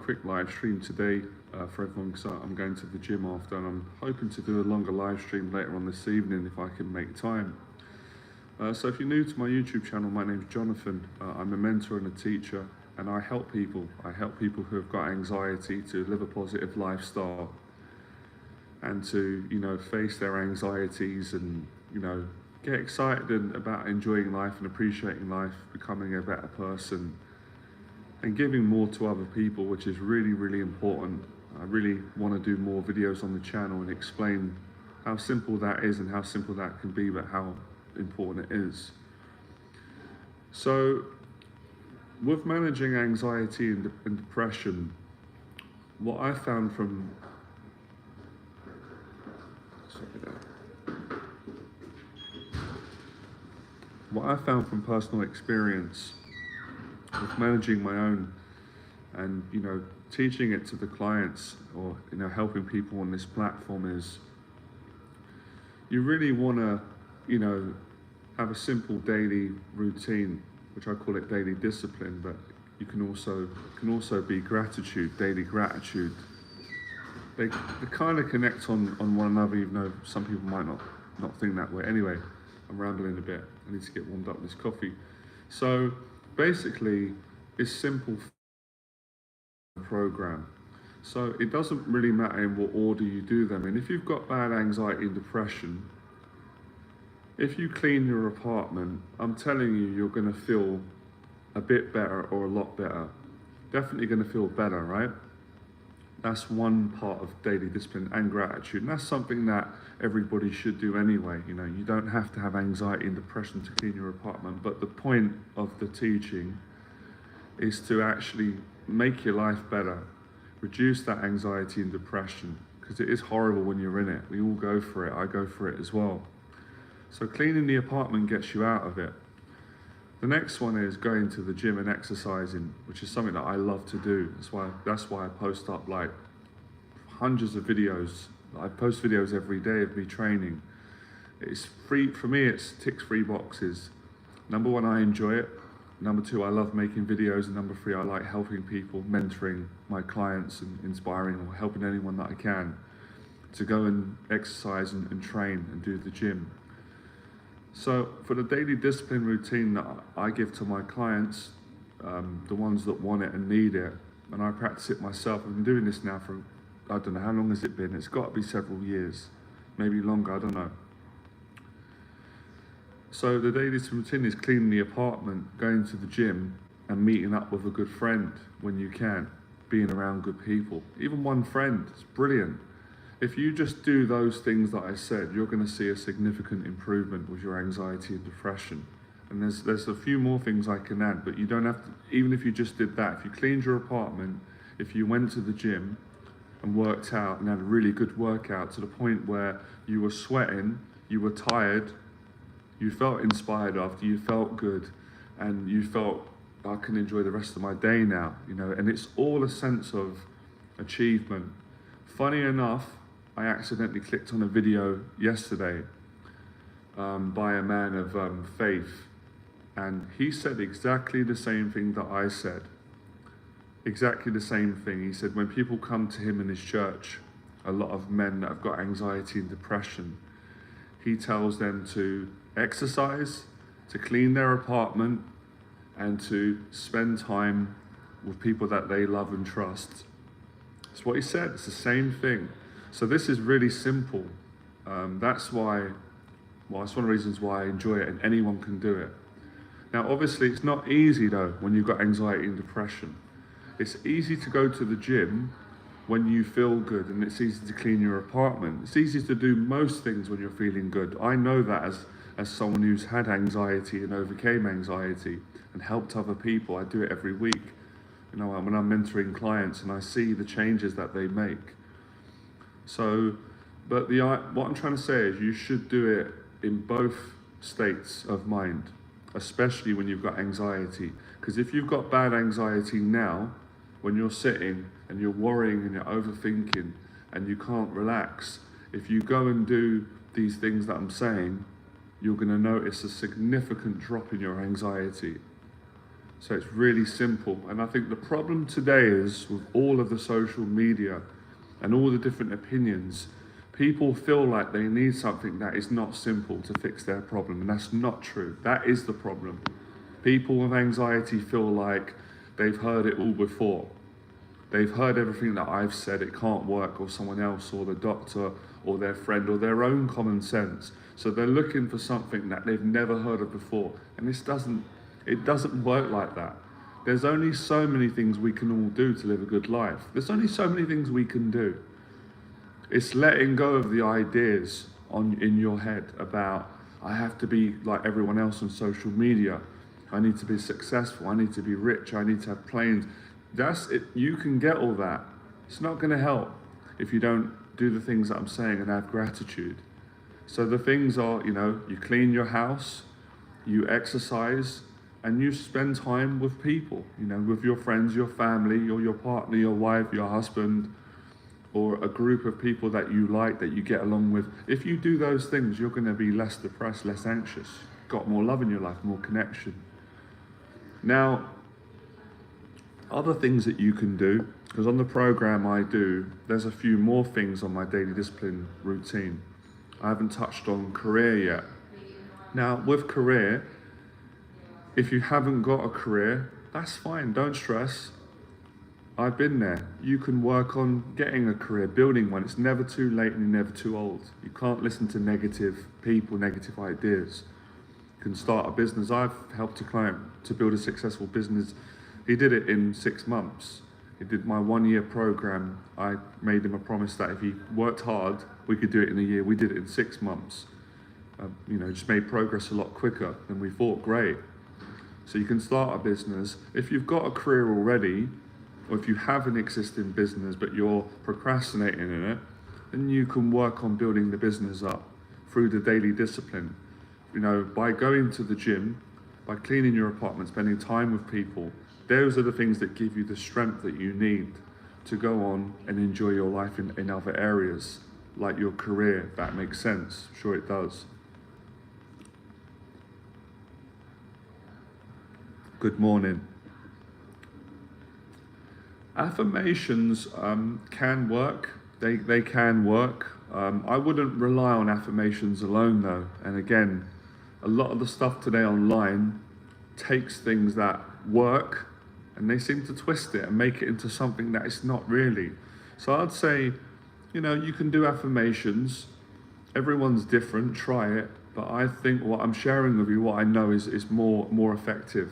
quick live stream today for everyone, because I'm going to the gym after, and I'm hoping to do a longer live stream later on this evening if I can make time. So if you're new to my YouTube channel, my name's Jonathan. I'm a mentor and a teacher, and I help people. I help people who have got anxiety to live a positive lifestyle and to, face their anxieties and, get excited about enjoying life and appreciating life, becoming a better person, and giving more to other people, which is really, really important. I really want to do more videos on the channel and explain how simple that is and how simple that can be, but how important it is. So, with managing anxiety and depression, what I found from personal experience with managing my own and teaching it to the clients, or helping people on this platform, is you really want to have a simple daily routine, which I call it daily discipline, but you can also be gratitude, daily gratitude. They kind of connect on one another, even though some people might not think that way. Anyway, I'm rambling a bit. I need to get warmed up with this coffee. So basically, it's simple program. So it doesn't really matter in what order you do them. And if you've got bad anxiety and depression, if you clean your apartment, I'm telling you, you're going to feel a bit better or a lot better. Definitely going to feel better, right? That's one part of daily discipline and gratitude. And that's something that everybody should do anyway. You don't have to have anxiety and depression to clean your apartment. But the point of the teaching is to actually make your life better, reduce that anxiety and depression, because it is horrible when you're in it. We all go for it. I go for it as well. So cleaning the apartment gets you out of it. The next one is going to the gym and exercising, which is something that I love to do. That's why I post up like hundreds of videos. I post videos every day of me training. It's free for me. It ticks 3 boxes. Number 1, I enjoy it. Number 2, I love making videos. And number 3, I like helping people, mentoring my clients and inspiring or helping anyone that I can to go and exercise and train and do the gym. So for the daily discipline routine that I give to my clients, the ones that want it and need it, and I practice it myself. I've been doing this now for, I don't know, how long has it been? It's got to be several years, maybe longer, I don't know. So the daily routine is cleaning the apartment, going to the gym, and meeting up with a good friend when you can, being around good people. Even one friend, it's brilliant. If you just do those things that I said, you're going to see a significant improvement with your anxiety and depression. And there's a few more things I can add, but you don't have to, even if you just did that, if you cleaned your apartment, if you went to the gym and worked out and had a really good workout to the point where you were sweating, you were tired, you felt inspired after, you felt good, and you felt, I can enjoy the rest of my day now, and it's all a sense of achievement. Funny enough, I accidentally clicked on a video yesterday by a man of faith, and he said exactly the same thing that I said. Exactly the same thing. He said when people come to him in his church, a lot of men that have got anxiety and depression, he tells them to exercise, to clean their apartment, and to spend time with people that they love and trust. That's what he said. It's the same thing. So this is really simple. That's why, it's one of the reasons why I enjoy it, and anyone can do it. Now, obviously, it's not easy though when you've got anxiety and depression. It's easy to go to the gym when you feel good, and it's easy to clean your apartment. It's easy to do most things when you're feeling good. I know that as someone who's had anxiety and overcame anxiety and helped other people. I do it every week. When I'm mentoring clients and I see the changes that they make. So, but what I'm trying to say is you should do it in both states of mind, especially when you've got anxiety. Because if you've got bad anxiety now, when you're sitting and you're worrying and you're overthinking and you can't relax, if you go and do these things that I'm saying, you're going to notice a significant drop in your anxiety. So it's really simple. And I think the problem today is with all of the social media and all the different opinions, people feel like they need something that is not simple to fix their problem. And that's not true. That is the problem. People with anxiety feel like they've heard it all before. They've heard everything that I've said, it can't work, or someone else, or the doctor, or their friend, or their own common sense. So they're looking for something that they've never heard of before. And it doesn't work like that. There's only so many things we can all do to live a good life. There's only so many things we can do. It's letting go of the ideas in your head about, I have to be like everyone else on social media. I need to be successful. I need to be rich. I need to have planes. That's it. You can get all that. It's not going to help if you don't do the things that I'm saying and have gratitude. So the things are, you clean your house, you exercise, and you spend time with people, with your friends, your family, or your partner, your wife, your husband, or a group of people that you like, that you get along with. If you do those things, you're going to be less depressed, less anxious, got more love in your life, more connection. Now, other things that you can do, because on the program I do, there's a few more things on my daily discipline routine. I haven't touched on career yet. Now, with career, if you haven't got a career, that's fine, don't stress. I've been there. You can work on getting a career, building one. It's never too late and you're never too old. You can't listen to negative people, negative ideas. You can start a business. I've helped a client to build a successful business. He did it in 6 months. He did my 1-year program. I made him a promise that if he worked hard, we could do it in a year. We did it in 6 months. Just made progress a lot quicker than we thought. Great. So you can start a business. If you've got a career already, or if you have an existing business but you're procrastinating in it, then you can work on building the business up through the daily discipline. By going to the gym, by cleaning your apartment, spending time with people, those are the things that give you the strength that you need to go on and enjoy your life in other areas, like your career, if that makes sense. I'm sure it does. Good morning. Affirmations can work. They can work. I wouldn't rely on affirmations alone though. And again, a lot of the stuff today online takes things that work and they seem to twist it and make it into something that it's not really. So I'd say, you can do affirmations. Everyone's different, try it. But I think what I'm sharing with you, what I know is more effective.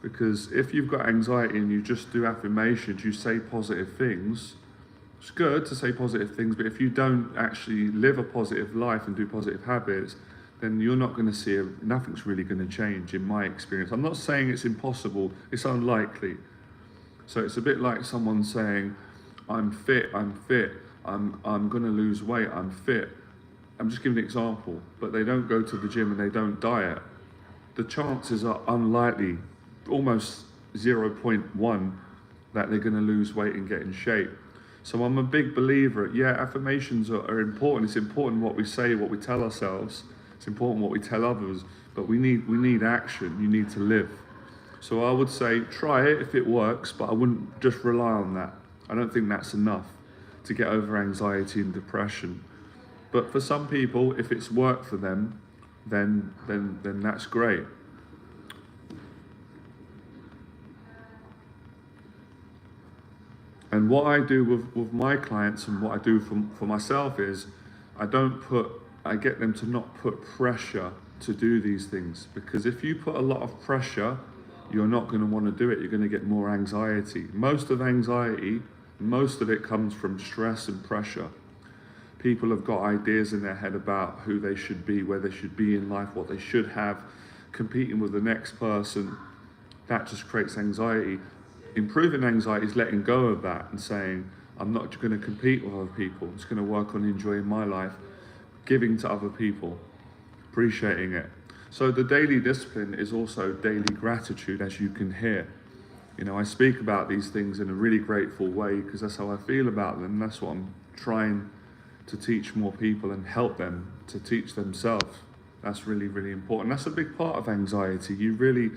Because if you've got anxiety and you just do affirmations, you say positive things, it's good to say positive things, but if you don't actually live a positive life and do positive habits, then you're not going to see nothing's really going to change in my experience. I'm not saying it's impossible, it's unlikely. So it's a bit like someone saying, I'm fit, I'm going to lose weight, I'm fit. I'm just giving an example, but they don't go to the gym and they don't diet. The chances are unlikely, almost 0.1, that they're going to lose weight and get in shape. So I'm a big believer, affirmations are important. It's important what we say, what we tell ourselves. It's important what we tell others, but we need action. You need to live. So I would say try it if it works, but I wouldn't just rely on that. I don't think that's enough to get over anxiety and depression. But for some people, if it's worked for them, then that's great. And what I do with my clients and what I do for myself is I get them to not put pressure to do these things. Because if you put a lot of pressure, you're not going to want to do it. You're going to get more anxiety. Most of it comes from stress and pressure. People have got ideas in their head about who they should be, where they should be in life, what they should have, competing with the next person. That just creates anxiety. Improving anxiety is letting go of that and saying, I'm not going to compete with other people. I'm just going to work on enjoying my life, giving to other people, appreciating it. So the daily discipline is also daily gratitude, as you can hear. I speak about these things in a really grateful way because that's how I feel about them. That's what I'm trying to teach more people and help them to teach themselves. That's really, really important. That's a big part of anxiety. You really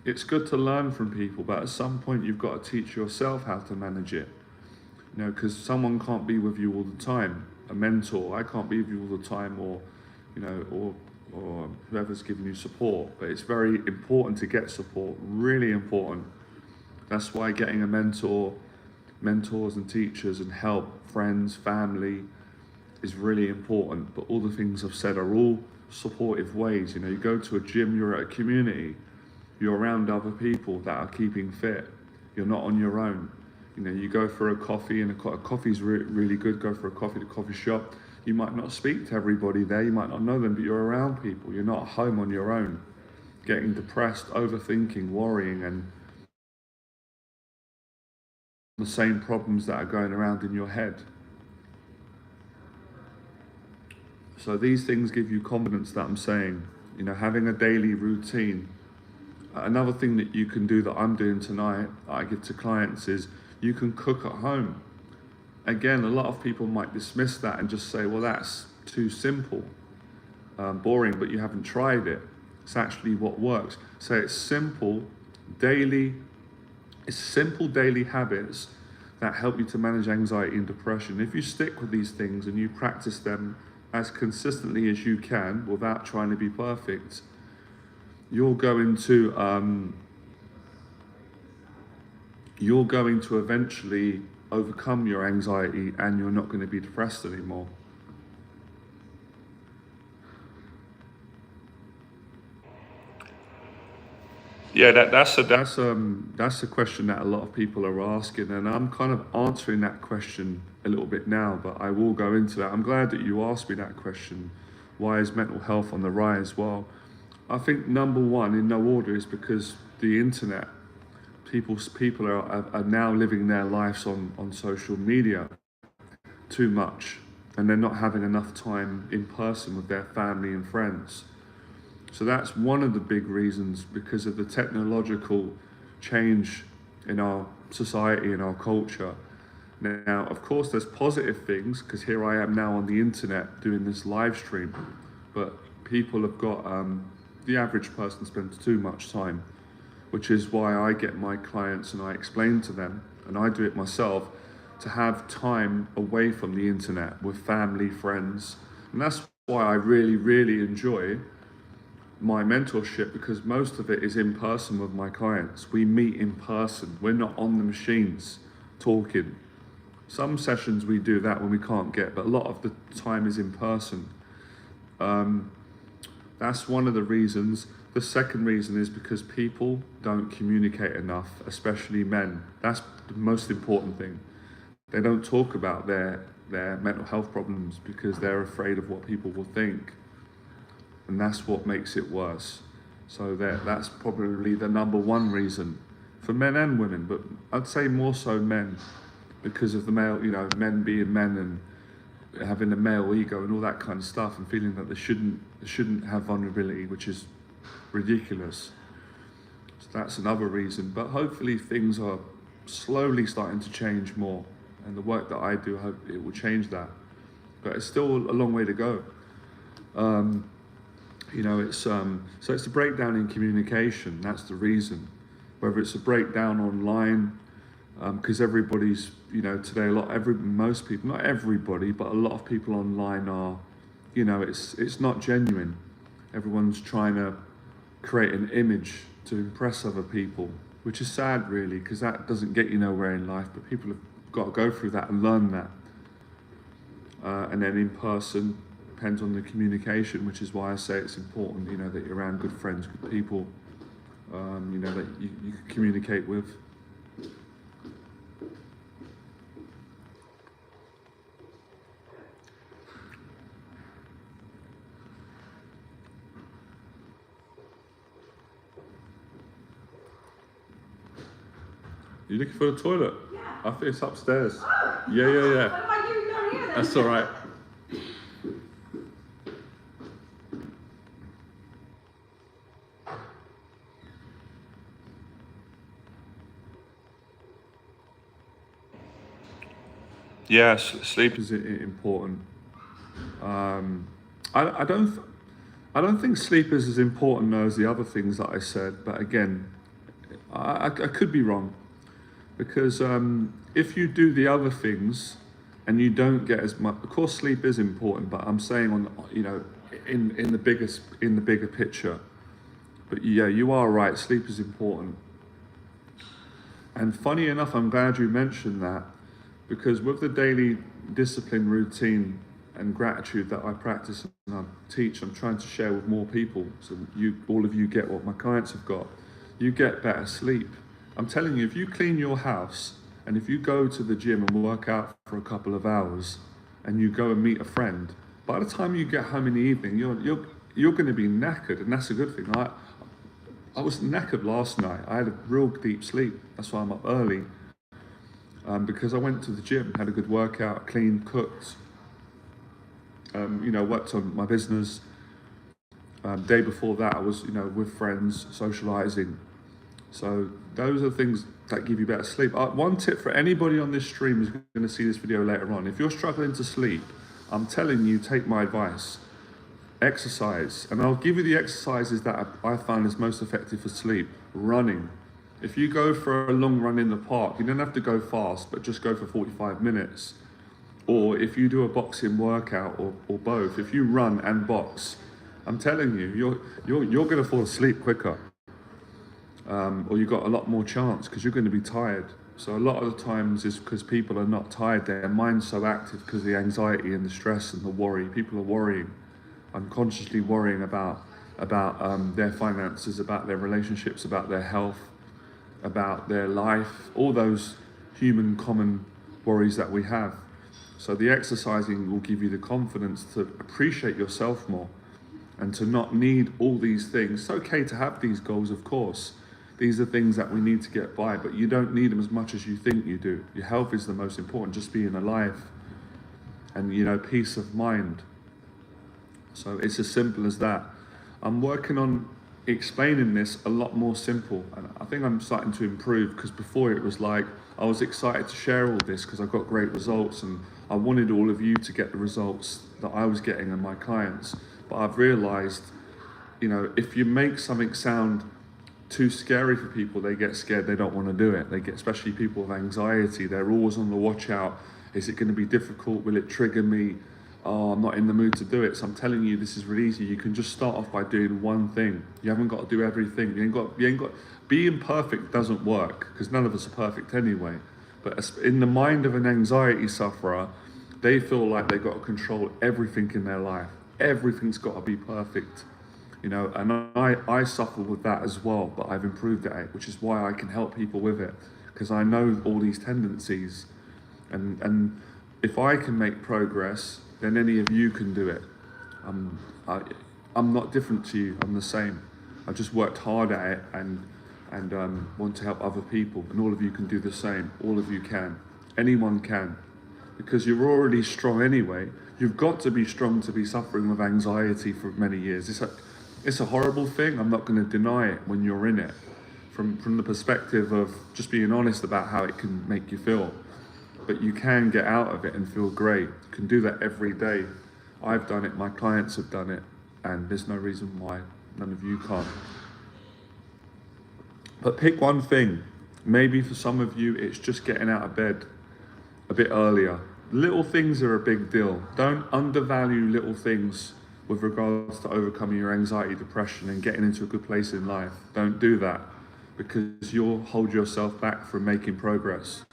it's good to learn from people, but at some point you've got to teach yourself how to manage it. You know, because someone can't be with you all the time. A mentor, I can't be with you all the time, or you know, or whoever's giving you support. But it's very important to get support, really important. That's why getting a mentor, mentors and teachers and help, friends, family, is really important. But all the things I've said are all supportive ways. You know, you go to a gym, you're at a community, you're around other people that are keeping fit. You're not on your own. You know, you go for a coffee, and a coffee's really good. Go for a coffee at a coffee shop. You might not speak to everybody there, you might not know them, but you're around people. You're not at home on your own, getting depressed, overthinking, worrying, and the same problems that are going around in your head. So these things give you confidence that I'm saying. You know, having a daily routine. Another thing that you can do that I'm doing tonight, that I give to clients, is you can cook at home. Again, a lot of people might dismiss that and just say, well, that's too simple, boring, but you haven't tried it. It's actually what works. So it's simple daily habits that help you to manage anxiety and depression. If you stick with these things and you practice them as consistently as you can without trying to be perfect, you're going to eventually overcome your anxiety, and you're not going to be depressed anymore. Yeah, that's a question that a lot of people are asking, and I'm kind of answering that question a little bit now, but I will go into that. I'm glad that you asked me that question. Why is mental health on the rise? Well, I think number one, in no order, is because the internet. People are now living their lives on social media too much, and they're not having enough time in person with their family and friends. So that's one of the big reasons, because of the technological change in our society and our culture. Now, of course, there's positive things, because here I am now on the internet doing this live stream, but people have got, the average person spends too much time, which is why I get my clients and I explain to them, and I do it myself, to have time away from the internet with family, friends. And that's why I really, really enjoy my mentorship, because most of it is in person with my clients. We meet in person. We're not on the machines talking. Some sessions we do that when we can't get, but a lot of the time is in person. That's one of the reasons. The second reason is because people don't communicate enough, especially men. That's the most important thing. They don't talk about their mental health problems because they're afraid of what people will think. And that's what makes it worse. So that's probably the number one reason for men and women, but I'd say more so men, because of the male, you know, men being men and having a male ego and all that kind of stuff, and feeling that they shouldn't have vulnerability, which is ridiculous. So that's another reason. But hopefully things are slowly starting to change more, and the work that I do, I hope it will change that. But it's still a long way to go. You know, it's so it's a breakdown in communication. That's the reason. Whether it's a breakdown online, because everybody's, you know, today most people, not everybody, but a lot of people online are, you know, it's not genuine. Everyone's trying to create an image to impress other people, which is sad, really, because that doesn't get you nowhere in life. But people have got to go through that and learn that. And then in person, depends on the communication, which is why I say it's important, you know, that you're around good friends, good people, you know, that you can communicate with. You looking for the toilet? Yeah. I think it's upstairs. Oh. Yeah. What am I doing down here then? That's all right. Yes, sleep is important. I don't think sleep is as important as the other things that I said. But again, I could be wrong, because if you do the other things and you don't get as much, of course sleep is important, but I'm saying in the bigger picture. But yeah, you are right, sleep is important. And funny enough, I'm glad you mentioned that, because with the daily discipline, routine and gratitude that I practice and I teach, I'm trying to share with more people, so all of you get what my clients have got. You get better sleep. I'm telling you, if you clean your house and if you go to the gym and work out for a couple of hours and you go and meet a friend, by the time you get home in the evening, you're going to be knackered, and that's a good thing. I was knackered last night. I had a real deep sleep. That's why I'm up early, because I went to the gym, had a good workout, cleaned, cooked, worked on my business. Day before that, I was, with friends, socializing. So those are things that give you better sleep. One tip for anybody on this stream who's going to see this video later on: if you're struggling to sleep, I'm telling you, take my advice. Exercise, and I'll give you the exercises that I found is most effective for sleep. Running. If you go for a long run in the park, you don't have to go fast, but just go for 45 minutes. Or if you do a boxing workout, or both, if you run and box, I'm telling you, you're going to fall asleep quicker, or you've got a lot more chance, because you're going to be tired. So a lot of the times is because people are not tired, their mind's so active because of the anxiety and the stress and the worry. People are worrying, unconsciously worrying about their finances, about their relationships, about their health, about their life, all those human common worries that we have. So the exercising will give you the confidence to appreciate yourself more and to not need all these things. It's okay to have these goals, of course. These are things that we need to get by, but you don't need them as much as you think you do. Your health is the most important, just being alive, and peace of mind. So it's as simple as that. I'm working on explaining this a lot more simple, and I think I'm starting to improve, because before it was like I was excited to share all this because I got great results and I wanted all of you to get the results that I was getting and my clients. But I've realized, if you make something sound too scary for people, they get scared, they don't want to do it. Especially people with anxiety, they're always on the watch out. Is it going to be difficult? Will it trigger me? Oh, I'm not in the mood to do it. So I'm telling you, this is really easy. You can just start off by doing one thing. You haven't got to do everything. You ain't got. Being perfect doesn't work, because none of us are perfect anyway. But in the mind of an anxiety sufferer, they feel like they've got to control everything in their life. Everything's got to be perfect, and I suffer with that as well. But I've improved at it, which is why I can help people with it, because I know all these tendencies, and if I can make progress, then any of you can do it. I'm not different to you. I'm the same. I've just worked hard at it and want to help other people, and all of you can do the same. All of you can. Anyone can, because you're already strong anyway. You've got to be strong to be suffering with anxiety for many years. It's a horrible thing. I'm not going to deny it when you're in it, from the perspective of just being honest about how it can make you feel. But you can get out of it and feel great. You can do that every day. I've done it, my clients have done it, and there's no reason why none of you can't. But pick one thing. Maybe for some of you, it's just getting out of bed a bit earlier. Little things are a big deal. Don't undervalue little things with regards to overcoming your anxiety, depression, and getting into a good place in life. Don't do that, because you'll hold yourself back from making progress.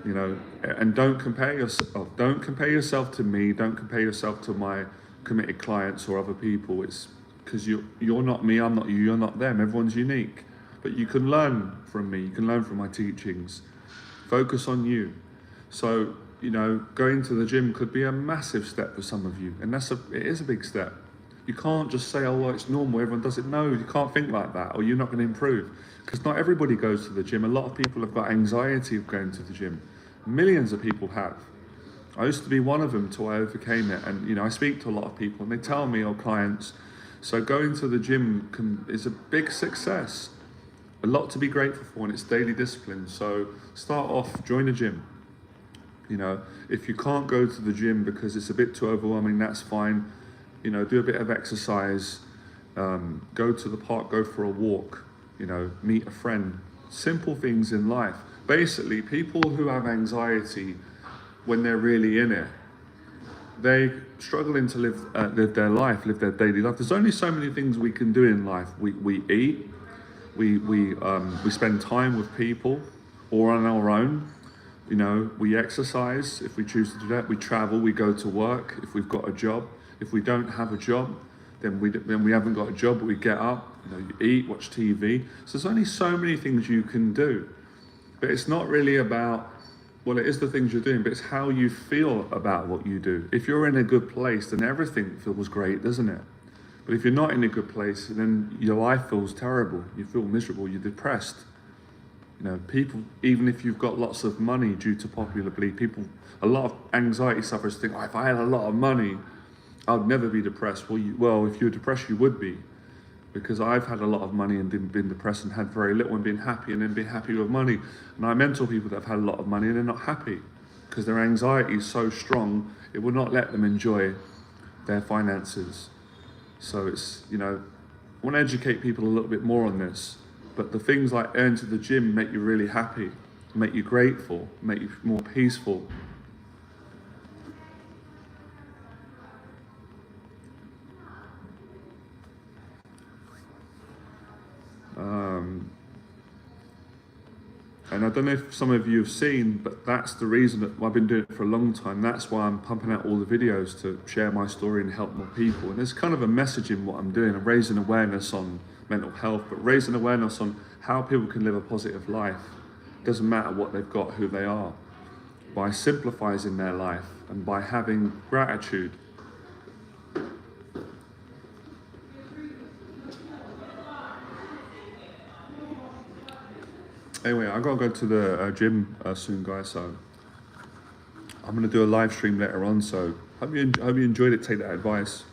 And don't compare yourself. Don't compare yourself to me. Don't compare yourself to my committed clients or other people. It's because you're not me, I'm not you, you're not them. Everyone's unique. But you can learn from me. You can learn from my teachings. Focus on you. So, going to the gym could be a massive step for some of you, and it is a big step. You can't just say, oh, well, it's normal, everyone does it. No, you can't think like that, or you're not going to improve, because not everybody goes to the gym. A lot of people have got anxiety of going to the gym. Millions of people have. I used to be one of them till I overcame it, and I speak to a lot of people, and they tell me, or clients, so going to the gym is a big success. A lot to be grateful for, and it's daily discipline. So start off, join a gym. If you can't go to the gym because it's a bit too overwhelming, that's fine. Do a bit of exercise, go to the park, go for a walk, meet a friend. Simple things in life. Basically, people who have anxiety, when they're really in it, they struggling to live their life, live their daily life. There's only so many things we can do in life. We eat, we spend time with people, or on our own. We exercise if we choose to do that. We travel, we go to work if we've got a job. If we don't have a job, then we haven't got a job, but we get up, you eat, watch TV. So there's only so many things you can do. But it's not really about, well, it is the things you're doing, but it's how you feel about what you do. If you're in a good place, then everything feels great, doesn't it? But if you're not in a good place, then your life feels terrible. You feel miserable, you're depressed. People, even if you've got lots of money due to popular belief, a lot of anxiety sufferers think, if I had a lot of money, I'd never be depressed. Well, if you're depressed, you would be. Because I've had a lot of money and been depressed and had very little and been happy and then been happy with money. And I mentor people that have had a lot of money and they're not happy because their anxiety is so strong, it will not let them enjoy their finances. So I want to educate people a little bit more on this. But the things like going to the gym make you really happy, make you grateful, make you more peaceful. And I don't know if some of you have seen, but that's the reason that I've been doing it for a long time. That's why I'm pumping out all the videos to share my story and help more people. And there's kind of a message in what I'm doing. I'm raising awareness on mental health, but raising awareness on how people can live a positive life. It doesn't matter what they've got, who they are. By simplifying their life and by having gratitude. Anyway, I gotta go to the gym soon, guys. So I'm gonna do a live stream later on. So hope you enjoyed it. Take that advice.